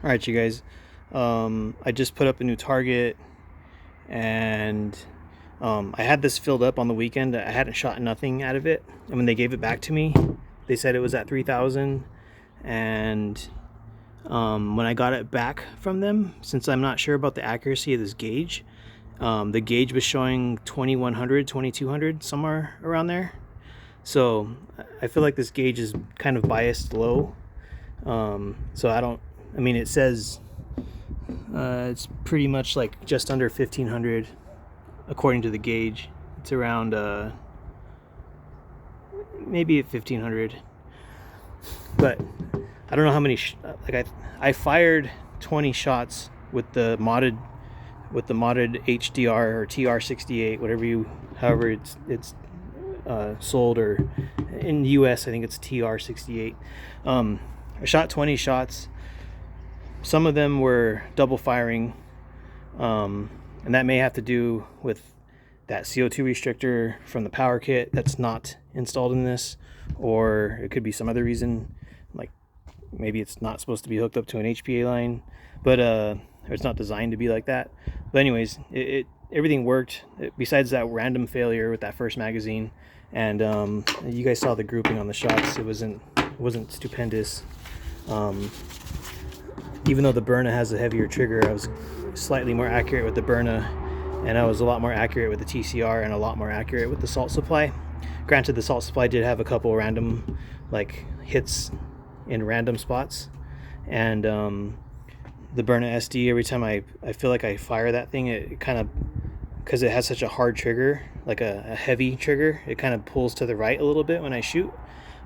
All right, you guys. I just put up a new target, and I had this filled up on the weekend. I hadn't shot nothing out of it, and when they gave it back to me, they said it was at 3,000. And when I got it back from them, since I'm not sure about the accuracy of this gauge, the gauge was showing 2,100, 2,200, somewhere around there. So I feel like this gauge is kind of biased low. So I mean, it says it's pretty much like just under 1,500 according to the gauge. It's around maybe at 1,500, but I don't know how many. I fired 20 shots with the modded HDR or TR68, however it's sold, or in the US I think it's TR68. I shot 20 shots. Some of them were double firing, and that may have to do with that CO2 restrictor from the power kit that's not installed in this, or it could be some other reason, like maybe it's not supposed to be hooked up to an HPA line, but it's not designed to be like that. But anyways, everything worked besides that random failure with that first magazine. And you guys saw the grouping on the shots. It wasn't stupendous. Even though the Berna has a heavier trigger, I was slightly more accurate with the Berna, and I was a lot more accurate with the TCR, and a lot more accurate with the salt supply. Granted, the salt supply did have a couple random hits in random spots, and the Berna SD, every time I feel like I fire that thing, it kind of, because it has such a hard trigger, like a heavy trigger, it kind of pulls to the right a little bit when I shoot,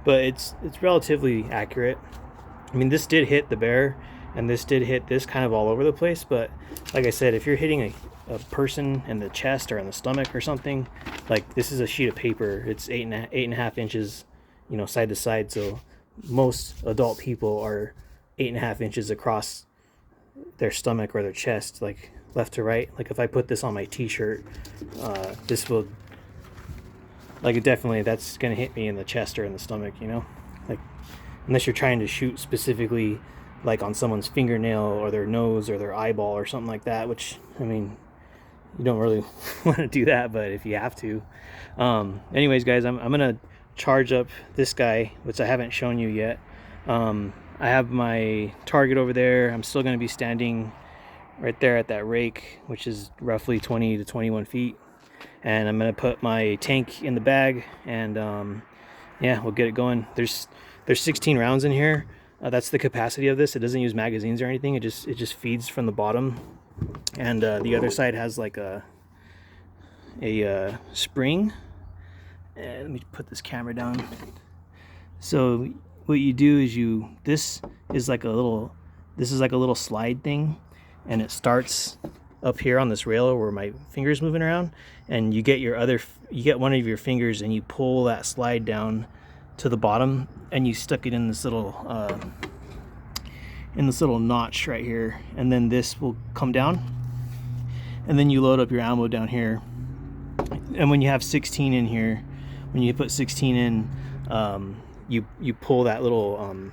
but it's relatively accurate. I mean, this did hit the bear, and this did hit this kind of all over the place, but like I said, if you're hitting a person in the chest or in the stomach or something, like, this is a sheet of paper. It's 8.5 inches, side to side, so most adult people are 8.5 inches across their stomach or their chest, like left to right. Like, if I put this on my t-shirt, this will, like, definitely, that's gonna hit me in the chest or in the stomach, like, unless you're trying to shoot specifically like on someone's fingernail or their nose or their eyeball or something like that, which, I mean, you don't really want to do that, but if you have to. Anyways, guys, I'm gonna charge up this guy, which I haven't shown you yet. I have my target over there. I'm still gonna be standing right there at that rake, which is roughly 20 to 21 feet, and I'm gonna put my tank in the bag, and yeah, we'll get it going. There's 16 rounds in here. That's the capacity of this. It doesn't use magazines or anything. It just feeds from the bottom, and the other side has like a spring. And let me put this camera down. So what you do is this is like a little slide thing, and it starts up here on this rail where my finger's moving around, and you get one of your fingers and you pull that slide down to the bottom, and you stuck it in this little notch right here, and then this will come down, and then you load up your ammo down here. And when you have 16 in here, when you put 16 in, you pull that little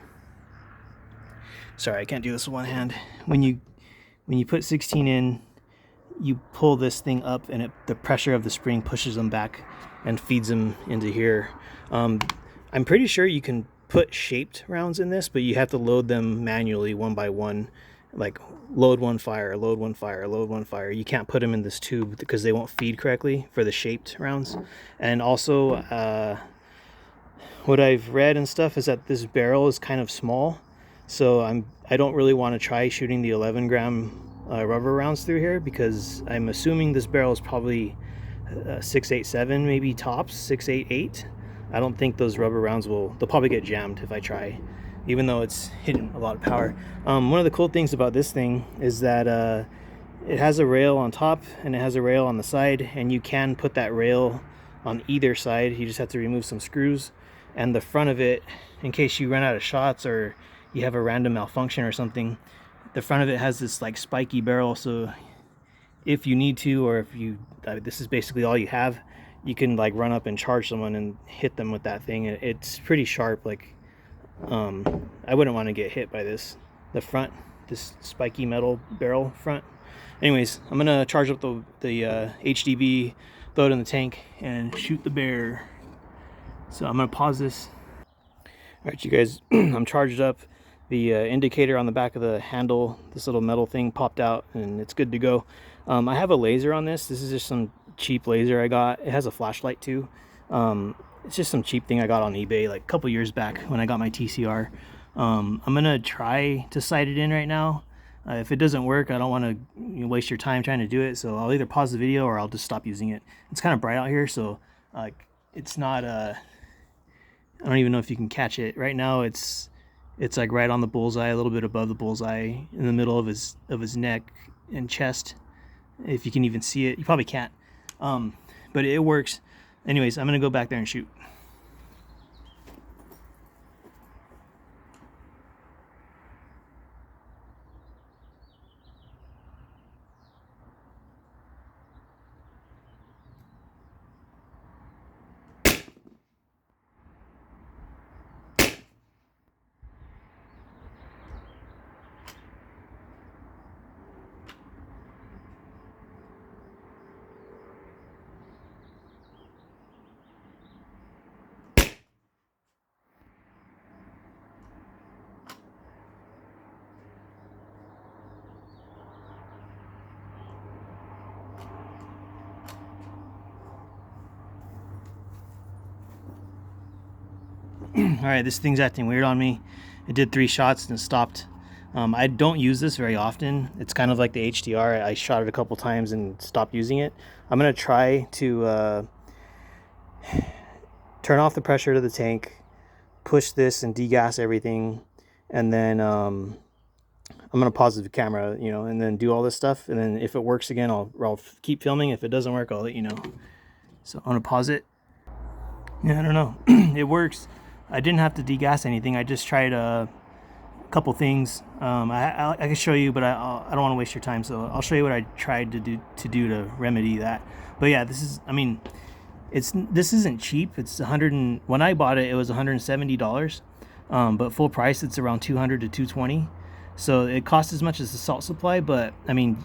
sorry, I can't do this with one hand. When you put 16 in, you pull this thing up, and the pressure of the spring pushes them back and feeds them into here. I'm pretty sure you can put shaped rounds in this, but you have to load them manually one by one, like load one fire, load one fire, load one fire. You can't put them in this tube because they won't feed correctly for the shaped rounds. And also, what I've read and stuff is that this barrel is kind of small, so I don't really want to try shooting the 11 gram rubber rounds through here, because I'm assuming this barrel is probably 6.87, maybe tops 6.88. I don't think those rubber rounds they'll probably get jammed if I try, even though it's hitting a lot of power. One of the cool things about this thing is that it has a rail on top and it has a rail on the side, and you can put that rail on either side. You just have to remove some screws, and the front of it, in case you run out of shots or you have a random malfunction or something, the front of it has this like spiky barrel, so if you need to, or if this is basically all you have, you can like run up and charge someone and hit them with that thing. It's pretty sharp. Like, I wouldn't want to get hit by this. The front this spiky metal barrel front. Anyways, I'm gonna charge up the HDB, throw it in the tank, and shoot the bear. So I'm gonna pause this. All right, you guys, I'm charged up. The indicator on the back of the handle, this little metal thing popped out, and it's good to go. I have a laser on this. This is just some cheap laser I got. It has a flashlight too. It's just some cheap thing I got on eBay like a couple years back when I got my TCR. I'm gonna try to sight it in right now. If it doesn't work, I don't want to waste your time trying to do it, so I'll either pause the video or I'll just stop using it. It's kind of bright out here, so it's not I don't even know if you can catch it. Right now it's like right on the bullseye, a little bit above the bullseye, in the middle of his neck and chest. If you can even see it, you probably can't, but it works. Anyways, I'm gonna go back there and shoot. All right, this thing's acting weird on me. It did 3 shots and it stopped. I don't use this very often. It's kind of like the HDR. I shot it a couple times and stopped using it. I'm gonna try to turn off the pressure to the tank, push this and degas everything, and then I'm gonna pause the camera, and then do all this stuff. And then if it works again, I'll keep filming. If it doesn't work, I'll let you know. So I'm gonna pause it. Yeah, I don't know. It works. I didn't have to degas anything. I just tried a couple things. I can show you, but I don't want to waste your time, so I'll show you what I tried to do to remedy that. But yeah, this isn't cheap. It's when I bought it, it was $170, but full price it's around $200 to $220. So it costs as much as the salt supply, but I mean,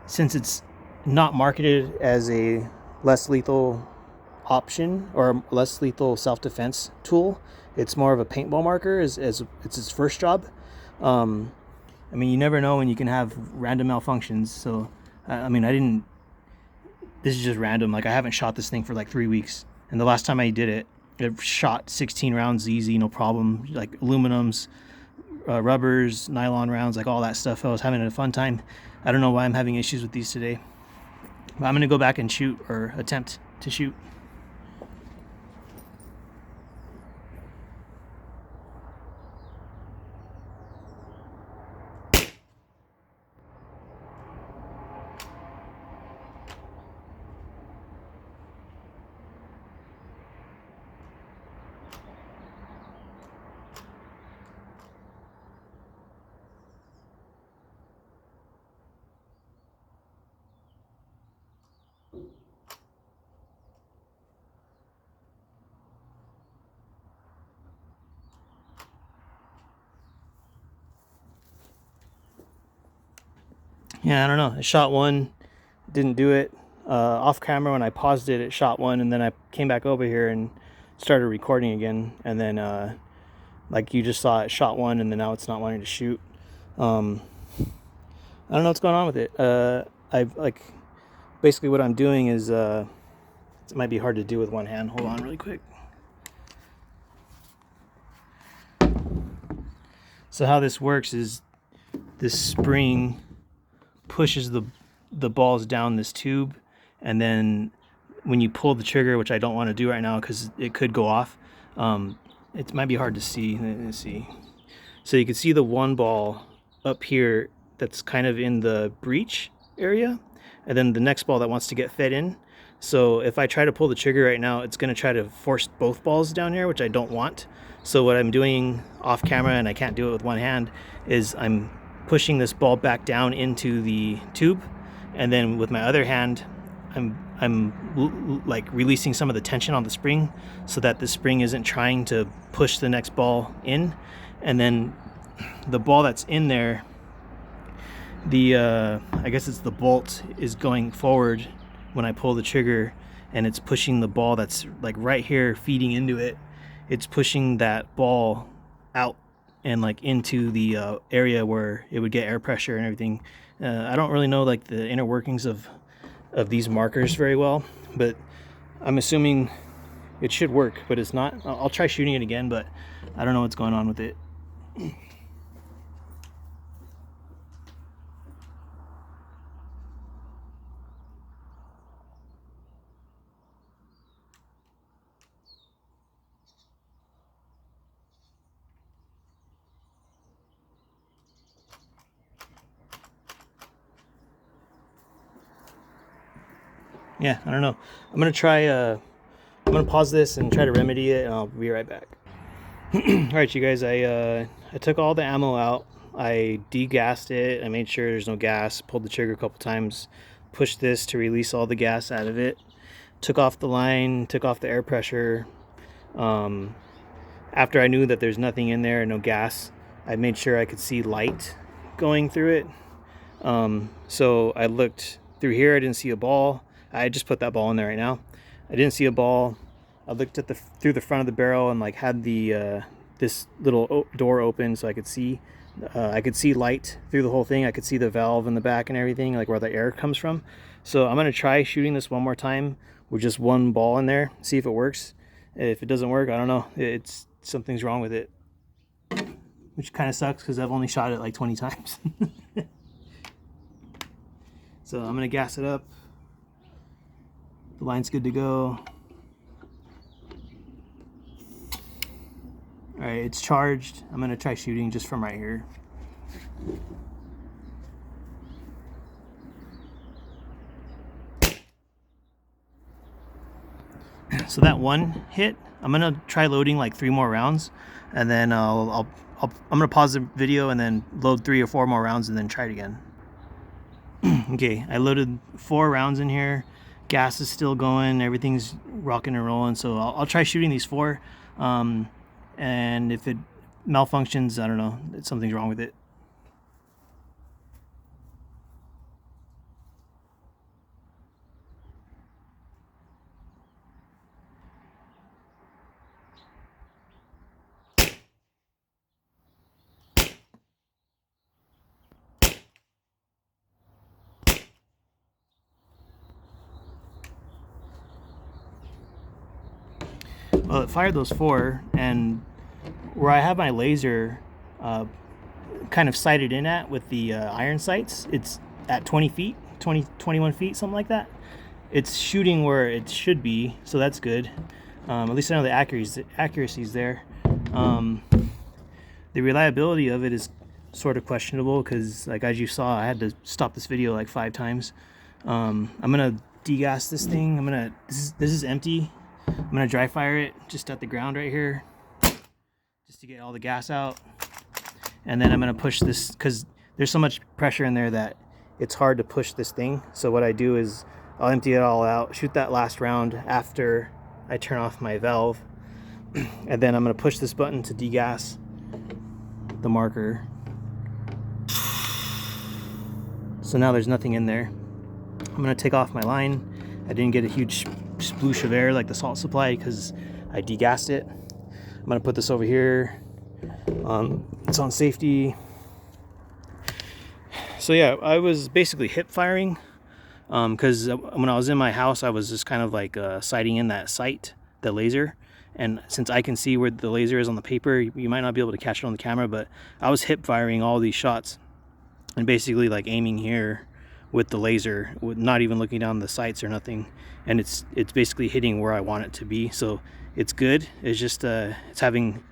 since it's not marketed as a less lethal option or less lethal self-defense tool, it's more of a paintball marker as it's its first job. I mean, you never know when you can have random malfunctions. So this is just random. Like, I haven't shot this thing for like 3 weeks, and the last time I did it, it shot 16 rounds easy, no problem. Like aluminums, rubbers, nylon rounds, like all that stuff. I was having a fun time. I don't know why I'm having issues with these today, but I'm gonna go back and shoot, or attempt to shoot. Yeah, I don't know. I shot one, didn't do it. Off camera, when I paused it, it shot one, and then I came back over here and started recording again. And then, like you just saw, it shot one, and then now it's not wanting to shoot. I don't know what's going on with it. Basically what I'm doing is, it might be hard to do with one hand. Hold on really quick. So how this works is this spring pushes the balls down this tube, and then when you pull the trigger, which I don't want to do right now because it could go off, it might be hard to see. Let's see. So you can see the one ball up here that's kind of in the breech area, and then the next ball that wants to get fed in. So if I try to pull the trigger right now, it's going to try to force both balls down here, which I don't want. So what I'm doing off camera, and I can't do it with one hand, is I'm pushing this ball back down into the tube, and then with my other hand I'm like releasing some of the tension on the spring so that the spring isn't trying to push the next ball in, and then the ball that's in there the I guess it's the bolt is going forward when I pull the trigger, and it's pushing the ball that's like right here feeding into it. It's pushing that ball out and like into the area where it would get air pressure and everything. I don't really know like the inner workings of these markers very well, but I'm assuming it should work, but it's not. I'll try shooting it again, but I don't know what's going on with it. Yeah, I don't know. I'm gonna try. I'm gonna pause this and try to remedy it, and I'll be right back. All right, you guys. I took all the ammo out. I degassed it. I made sure there's no gas. Pulled the trigger a couple times. Pushed this to release all the gas out of it. Took off the line. Took off the air pressure. After I knew that there's nothing in there, no gas, I made sure I could see light going through it. So I looked through here. I didn't see a ball. I just put that ball in there right now. I didn't see a ball. I looked at through the front of the barrel and like had the this little door open so I could see light through the whole thing. I could see the valve in the back and everything, like where the air comes from. So I'm gonna try shooting this one more time with just one ball in there, see if it works. If it doesn't work, I don't know. It's something's wrong with it, which kind of sucks because I've only shot it like 20 times. So I'm gonna gas it up. The line's good to go. All right, it's charged. I'm gonna try shooting just from right here. So that one hit. I'm gonna try loading like 3 more rounds, and then I'm gonna pause the video and then load 3 or 4 more rounds and then try it again. Okay, I loaded 4 rounds in here. Gas is still going. Everything's rocking and rolling. So I'll try shooting these 4. And if it malfunctions, I don't know. Something's wrong with it. Well, it fired those 4, and where I have my laser kind of sighted in at with the iron sights, it's at 20 feet, 21 feet, something like that. It's shooting where it should be, so that's good. At least I know the accuracy's there. The reliability of it is sort of questionable because, like, as you saw, I had to stop this video like 5 times. I'm gonna degas this thing. This is empty. I'm gonna dry fire it just at the ground right here, just to get all the gas out. And then I'm gonna push this because there's so much pressure in there that it's hard to push this thing. So what I do is I'll empty it all out, shoot that last round after I turn off my valve, and then I'm gonna push this button to degas the marker. So now there's nothing in there. I'm gonna take off my line. I didn't get a huge sploosh of air like the salt supply because I degassed it. I'm gonna put this over here. It's on safety. So yeah, I was basically hip firing because when I was in my house, I was just kind of like sighting in that sight, the laser. And since I can see where the laser is on the paper, you might not be able to catch it on the camera, but I was hip firing all these shots and basically like aiming here with the laser, with not even looking down the sights or nothing. And it's basically hitting where I want it to be. So it's good. It's just it's having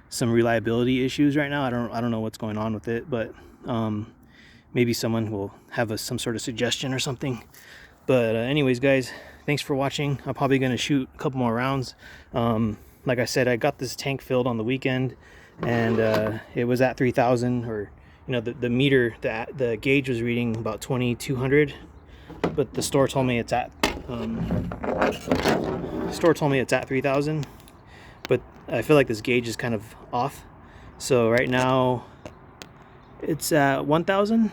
some reliability issues right now. I don't know what's going on with it, but maybe someone will have some sort of suggestion or something. But anyways, guys, thanks for watching. I'm probably gonna shoot a couple more rounds. Like I said, I got this tank filled on the weekend, and it was at 3,000, or the meter, the gauge was reading about 2,200, but the store told me it's at 3,000. But I feel like this gauge is kind of off. So right now it's at 1,000.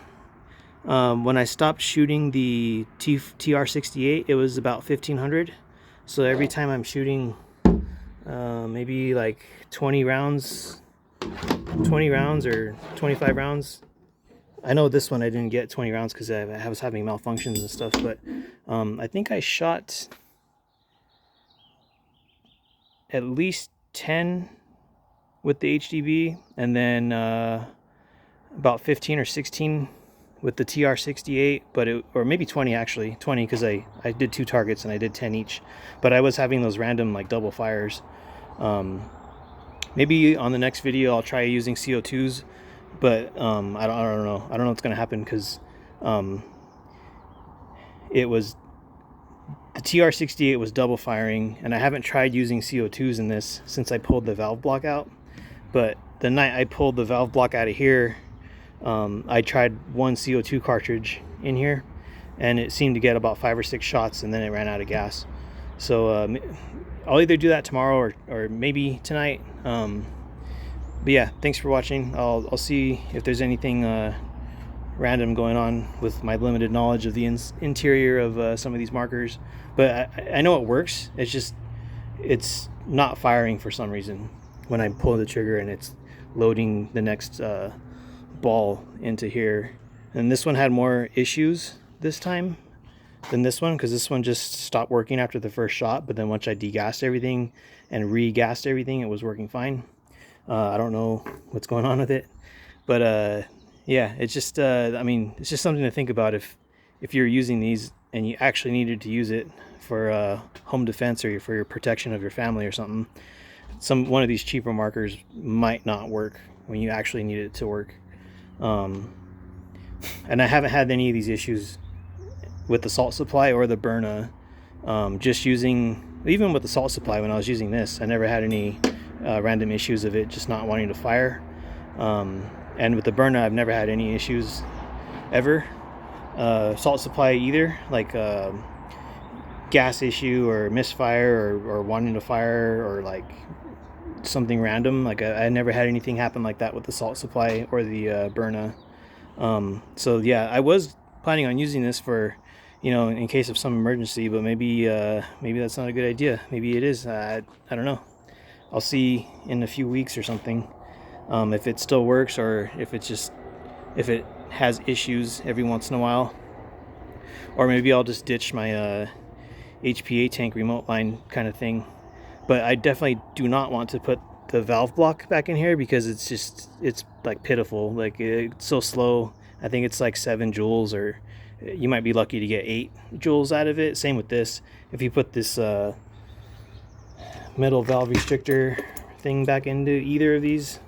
When I stopped shooting the TR68, it was about 1500. So every time I'm shooting maybe like 20 rounds or 25 rounds. I know this one I didn't get 20 rounds because I was having malfunctions and stuff, but I think I shot at least 10 with the HDB, and then about 15 or 16 with the TR68, or maybe 20 actually, 20 because I did 2 targets and I did 10 each, but I was having those random like double fires. Maybe on the next video I'll try using CO2s, but I don't know what's gonna happen because it was the TR68 was double firing, and I haven't tried using CO2s in this since I pulled the valve block out. But the night I pulled the valve block out of here, I tried one CO2 cartridge in here, and it seemed to get about 5 or 6 shots, and then it ran out of gas. So I'll either do that tomorrow or maybe tonight. But yeah, thanks for watching. I'll see if there's anything random going on with my limited knowledge of the interior of some of these markers. But I know it works. It's not firing for some reason when I pull the trigger and it's loading the next ball into here. And this one had more issues this time than this one, because this one just stopped working after the first shot, but then once I degassed everything and re-gassed everything, it was working fine. I don't know what's going on with it, but yeah, it's just I mean, it's just something to think about if you're using these and you actually needed to use it for home defense or for your protection of your family or something. One of these cheaper markers might not work when you actually need it to work. And I haven't had any of these issues with the salt supply or the Berna. Just using, even with the salt supply, when I was using this, I never had any random issues of it just not wanting to fire. And with the Berna, I've never had any issues ever. Salt supply either, like gas issue or misfire or wanting to fire or like something random. Like I never had anything happen like that with the salt supply or the Berna. So yeah, I was planning on using this for, in case of some emergency, but maybe that's not a good idea. Maybe it is. I don't know. I'll see in a few weeks or something, if it still works or if it has issues every once in a while, or maybe I'll just ditch my HPA tank remote line kind of thing. But I definitely do not want to put the valve block back in here because it's like pitiful. Like it's so slow. I think it's like 7 joules, or you might be lucky to get 8 joules out of it. Same with this. If you put this metal valve restrictor thing back into either of these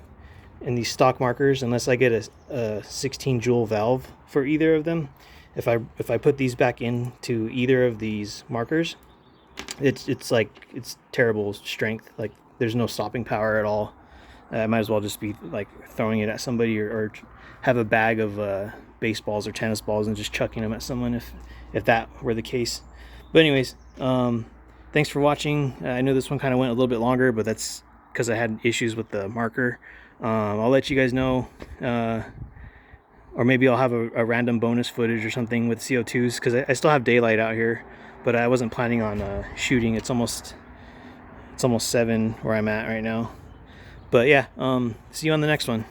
in these stock markers, unless I get a 16 joule valve for either of them, if I put these back into either of these markers, it's like, it's terrible strength. Like there's no stopping power at all. I might as well just be like throwing it at somebody, or have a bag of baseballs or tennis balls and just chucking them at someone if that were the case. But anyways, thanks for watching. I know this one kind of went a little bit longer, but that's because I had issues with the marker. I'll let you guys know, or maybe I'll have a random bonus footage or something with CO2s, because I still have daylight out here, but I wasn't planning on shooting. It's almost 7 where I'm at right now. But yeah, see you on the next one.